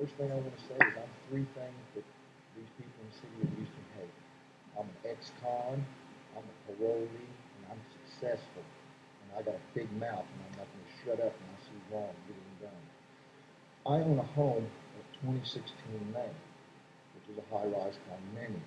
first thing I want to say is I'm three things that these people in the city of Houston hate. I'm an ex-con, I'm a parolee, and I'm successful. And I got a big mouth, and I'm not going to shut up when I see wrong getting done. I own a home at 2016 Main, which is a high-rise condominium.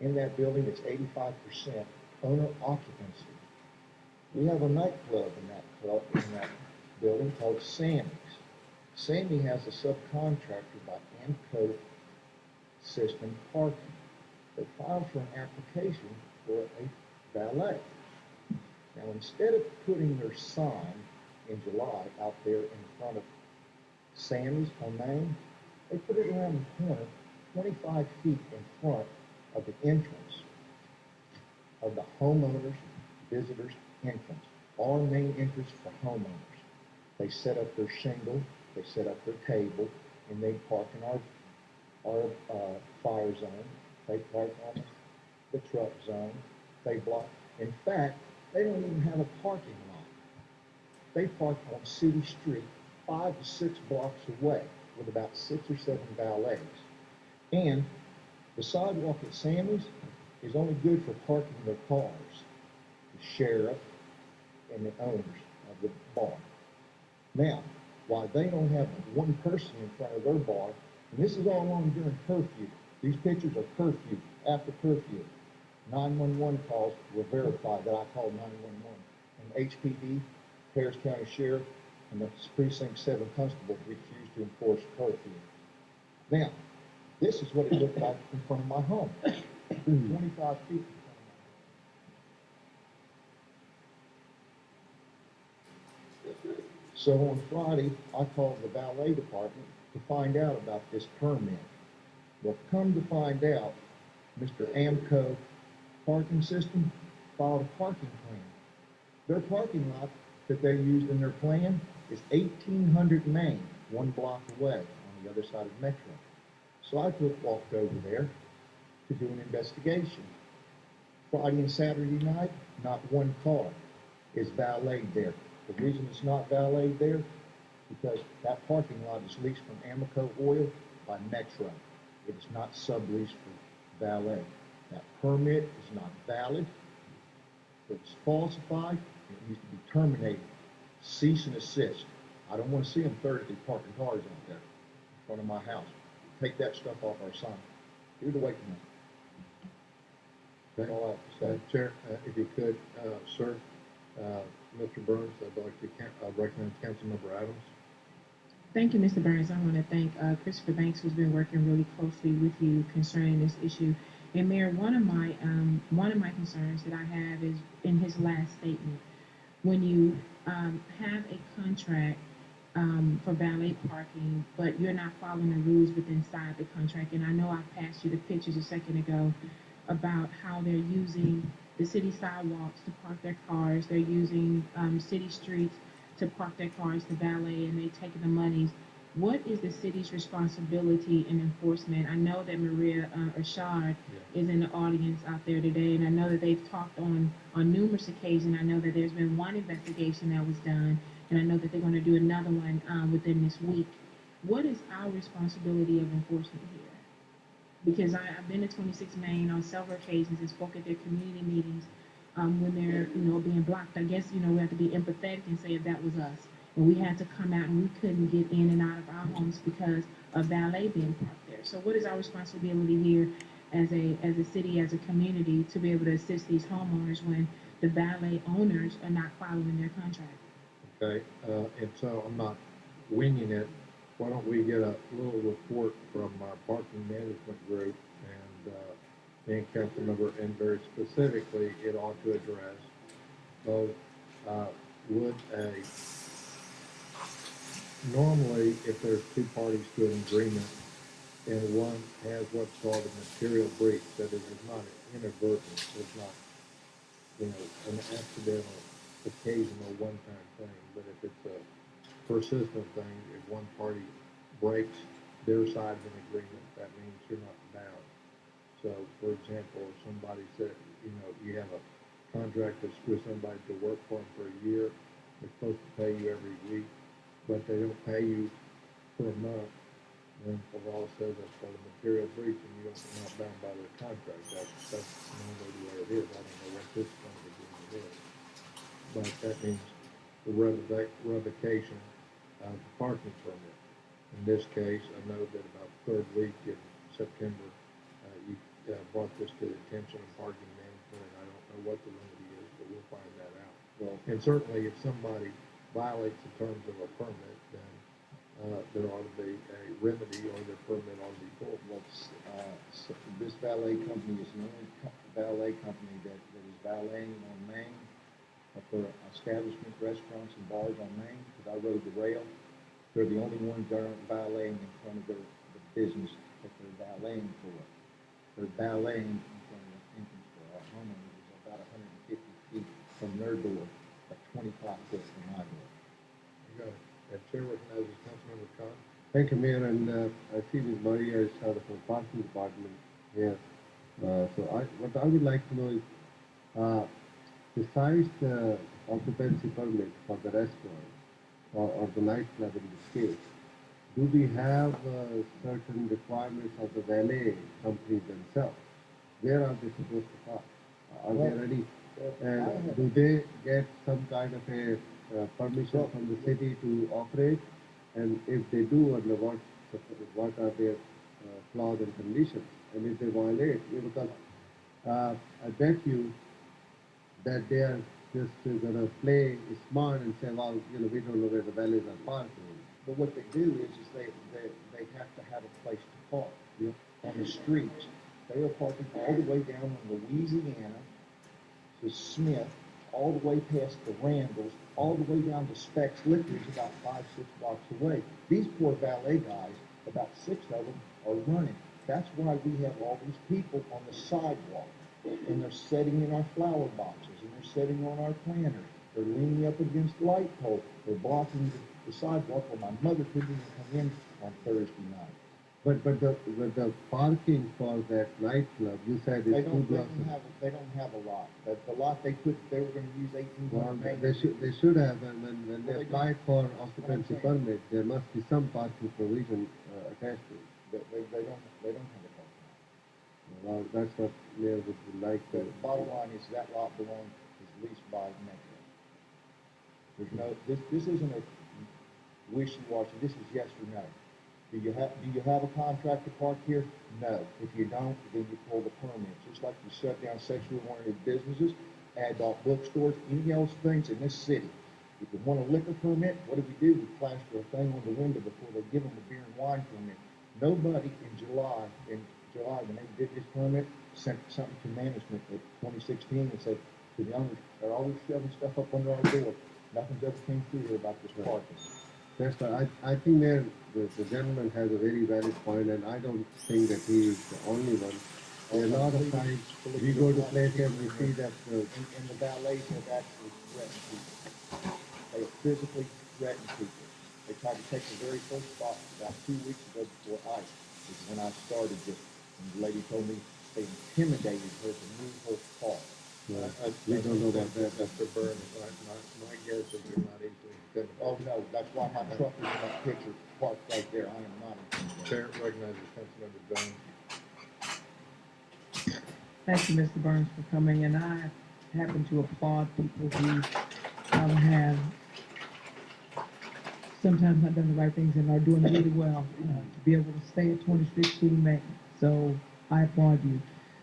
In that building, it's 85% owner occupancy. We have a nightclub in that building called Sammy's. Sammy has a subcontractor by IKE System Parking. They filed for an application for a valet. Now, instead of putting their sign in July out there in front of Sammy's on Main, they put it around the corner, 25 feet in front of the entrance of the homeowners, visitors entrance, our main entrance for homeowners. They set up their shingle, they set up their table, and they park in our fire zone. They park on the truck zone. They block. In fact, they don't even have a parking lot. They park on City Street 5 to 6 blocks away with about 6 or 7 valets. And the sidewalk at Sammy's is only good for parking their cars, the sheriff and the owners of the bar. Now, why they don't have one person in front of their bar, and this is all on during curfew. These pictures are curfew, after curfew. 911 calls were verified that I called 911. And HPD, Harris County Sheriff, and the Precinct 7 Constable refused to enforce curfew. Now, this is what it looked like in front of my home. 25 feet in front of my home. So on Friday, I called the valet department to find out about this permit. Well, come to find out, Mr. IKE Parking System filed a parking plan. Their parking lot that they used in their plan is 1800 Main, 1 block away on the other side of Metro. So I walked over there to do an investigation. Friday and Saturday night, not one car is valeted there. The reason it's not valeted there, because that parking lot is leased from Amoco Oil by Metro. It is not subleased for valet. That permit is not valid. It's falsified. It needs to be terminated. Cease and desist. I don't want to see them Thursday parking cars out there in front of my house. Take that stuff off our sign. Get it away from me. That's all I have to say. Chair, if you could, sir, Mr. Burns, I'd like to recommend Councilmember Adams. Thank you, Mr. Burns. I want to thank Christopher Banks, who's been working really closely with you concerning this issue. And Mayor, one of my concerns that I have is in his last statement. When you have a contract for valet parking, but you're not following the rules within inside the contract, and I know I passed you the pictures a second ago about how they're using the city sidewalks to park their cars. They're using city streets to park their cars to valet, and they're taking the monies. What is the city's responsibility in enforcement? I know that Maria Ashard is in the audience out there today, and I know that they've talked on numerous occasions. I know that there's been one investigation that was done, and I know that they're going to do another one within this week. What is our responsibility of enforcement here? Because I've been to 26 Main on several occasions and spoke at their community meetings when they're, being blocked. I guess, we have to be empathetic and say if that was us. And we had to come out and we couldn't get in and out of our homes because of valet being parked there. So what is our responsibility here as a city, as a community, to be able to assist these homeowners when the valet owners are not following their contract? Okay, and so I'm not winging it. Why don't we get a little report from our parking management group and Councilmember, and very specifically, it ought to address both, would normally, if there's two parties to an agreement and one has what's called a material breach, that it is not an inadvertent, it's not, an accidental, occasional, one-time thing, but if it's a persistent thing, if one party breaks their side of an agreement, that means you're not bound. So, for example, if somebody said, you have a contract with somebody to work for them for a year, they're supposed to pay you every week, but they don't pay you for a month, And the law says that's called a material breach, and you're not bound by their contract. That's normally the way it is. I don't know what this kind of agreement is. But that means the revocation of the parking permit. In this case, I know that about the third week in September, you brought this to the attention of parking management, and I don't know what the remedy is, but we'll find that out. Well, And certainly, if somebody violates the terms of a permit, then there ought to be a remedy, or their permit ought to be pulled. well, this valet company is the only valet company that is valeting on Main for establishment, restaurants, and bars on Main, because I rode the rail. They're the only ones that aren't valeting in front of the business that they're valeting for. They're valeting in front of the entrance for our homeowners is about 150 feet from their door, but 25 feet from my door. You got it. And Chair recognizes Councilmember Khan. Thank you, Mayor, and I see Ms. Maria is out of the parking department here. So what I would like to know is, besides the occupancy permit for the restaurant or the nightclub in this case, do we have certain requirements of the valet companies themselves? Where are they supposed to park? Are Well, they ready? I And have- do they get some kind of a permission from the city to operate? And if they do, under what are their clause and conditions? And if they violate, because I bet you that they are just gonna play smart and say, well, we don't know where the valleys are parking. But what they do is they have to have a place to park. Yeah. On the streets. They are parking all the way down in Louisiana to Smith, all the way past the Randalls, all the way down to Specs Liquors, about 5-6 blocks away. These poor valet guys, about 6 of them, are running. That's why we have all these people on the sidewalk, and they're sitting in our flower boxes, and they're sitting on our planters. They're leaning up against the light pole. They're blocking the sidewalk where my mother couldn't even come in on Thursday night. But the parking for that nightclub, you said They is 2 don't, they blocks. don't have, they don't have a lot. The lot they were gonna use 1,800 Well, Main. they should have, and when Well, they they applied for occupancy permit, there must be some parking provision attached to it. They don't have a parking lot. Well, that's what Mayor would like The to. bottom line is that lot is leased by Metro. There's no, this isn't a wishy-washy, this is yes or no. Do you have a contract to park here? No. If you don't, then you pull the permit. Just like you shut down sexually oriented businesses, adult bookstores, any else things in this city. If you want a liquor permit, what do? We plaster a thing on the window before they give them a beer and wine permit. Nobody in July, when they did this permit, sent something to management in 2016 and said to the owners, they're always shoving stuff up under our door. Nothing's ever came through here about this parking. That's why I think Mayor, the gentleman has a very valid point, and I don't think that he is the only one. A lot of times, we go to places, we see that, And the valets have actually threatened people. They have physically threatened people. They tried to take the very first spot about 2 weeks ago before ICE, is when I started this. And the lady told me they intimidated her to move her car. we don't know about that. Mr. Burns, my guess is you're not easily intimidated. Oh, no, that's why my truck is in that picture parked right there. I am not intimidated. Chair recognizes Councilmember Jones. Thank you, Mr. Burns, for coming, and I happen to applaud people who have sometimes not done the right things and are doing really well to be able to stay at 2016 May. So I applaud you.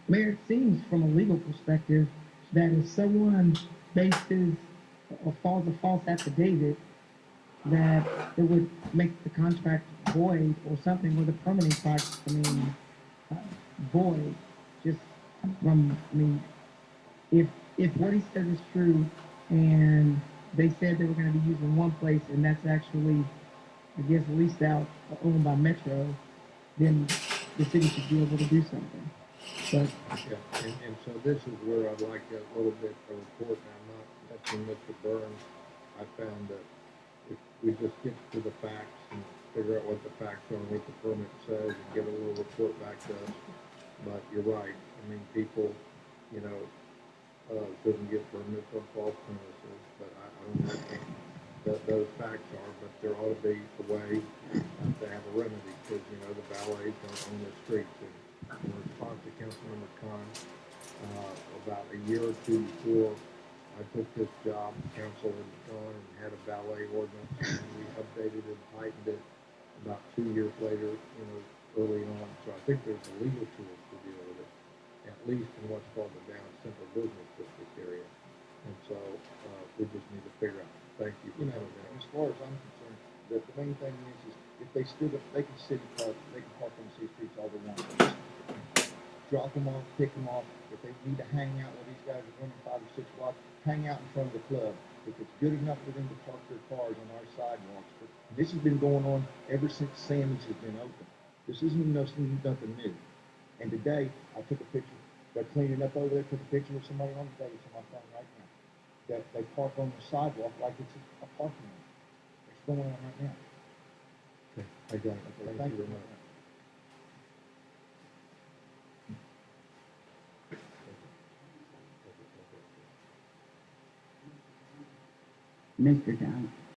Mayor, it seems from a legal perspective that if someone bases or files a false affidavit, that it would make the contract void or something, or the permitting part, void. Just from, if what he said is true, and they said they were going to be using one place, and that's actually, I guess, leased out or owned by Metro, then the city should be able to do something. But Yeah, and so this is where I'd like a little bit of report, and I'm not messing Mr. Burns. I found that if we just get to the facts and figure out what the facts are and what the permit says and get a little report back to us. But you're right, people, shouldn't get permits on false premises, but I don't know. those facts are, but there ought to be a way to have a remedy, because, you know, the valets don't own the streets. And in response to Councilmember Khan, about a year or two before I took this job, council had gone and had a valet ordinance, and we updated and tightened it about 2 years later, you know, early on. So I think there's a legal tools to deal with it, at least in what's called the down central business district area. And so, we just need to figure out. Thank you for You know, coming down. as far as I'm concerned, the main thing is if they stood up, they can city park, they can park on the city streets all they want. Just drop them off, pick them off. If they need to hang out where these guys are running 5 or 6 blocks, hang out in front of the club. If it's good enough for them to park their cars on our sidewalks, this has been going on ever since Sammy's has been open. This isn't nothing new. And today, I took a picture. They're cleaning up over there. Took a picture of somebody on the day. It's on my phone right now. That they park on the sidewalk like it's a parking lot. It's going on right now. Okay, I got it. Okay, Thank you very much. Mr. Johnson.